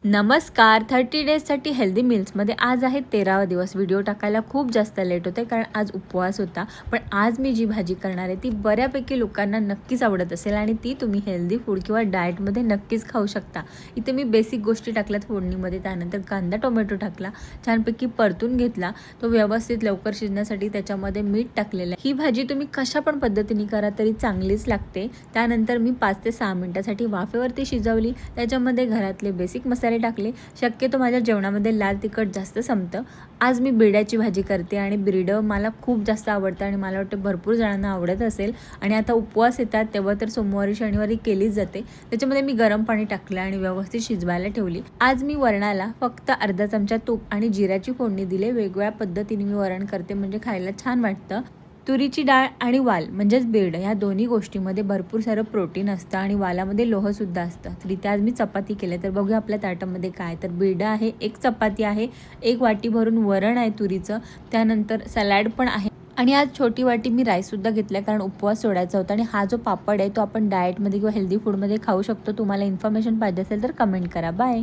नमस्कार. 30 डेजसाठी हेल्दी मील्समध्ये आज आहे 13वा दिवस. व्हिडिओ टाकायला खूप जास्त लेट होते कारण आज उपवास होता. पण आज मी जी भाजी करणार आहे ती बऱ्यापैकी लोकांना नक्कीच आवडत असेल आणि ती तुम्ही हेल्दी फूड किंवा डाएटमध्ये नक्कीच खाऊ शकता. इथे मी बेसिक गोष्टी टाकल्यात फोडणीमध्ये. त्यानंतर कांदा टोमॅटो टाकला, छानपैकी परतून घेतला, तो व्यवस्थित लवकर शिजण्यासाठी त्याच्यामध्ये मीठ टाकलेलं आहे. ही भाजी तुम्ही कशा पण पद्धतीने करा तरी चांगलीच लागते. त्यानंतर मी 5 ते 6 मिनिटासाठी वाफेवरती शिजवली. त्याच्यामध्ये घरातले बेसिक मसाले टाकले. शक्यतो माझ्या जेवणामध्ये लाल तिखट जास्त संपतं. आज मी बिरड्याची भाजी करते आणि बिरडं मला खूप जास्त आवडतं आणि मला वाटतं भरपूर जणांना आवडत असेल. आणि आता उपवास येतात तेव्हा तर सोमवारी शनिवारी केलीच जाते. त्याच्यामध्ये मी गरम पाणी टाकलं आणि व्यवस्थित शिजवायला ठेवली. आज मी वरणाला फक्त अर्धा चमचा तूप आणि जिऱ्याची फोडणी दिली. वेगवेगळ्या पद्धतीने मी वरण करते म्हणजे खायला छान वाटतं. तुरीची डाळ आणि वाल म्हणजेच बिरड ह्या दोन्ही गोष्टींमध्ये भरपूर सारं प्रोटीन असतं आणि वालामध्ये लोहसुद्धा असतं. तर इथे आज मी चपाती केले. तर बघूया आपल्या ताटामध्ये काय. तर बिरडं आहे, एक चपाती आहे, एक वाटी भरून वरण आहे तुरीचं, त्यानंतर सॅलॅड पण आहे आणि आज छोटी वाटी मी राईससुद्धा घेतला कारण उपवास सोडायचा होता. आणि हा जो पापड आहे तो आपण डाएटमध्ये किंवा हेल्दी फूडमध्ये खाऊ शकतो. तुम्हाला इन्फॉर्मेशन पाहिजे असेल तर कमेंट करा. बाय.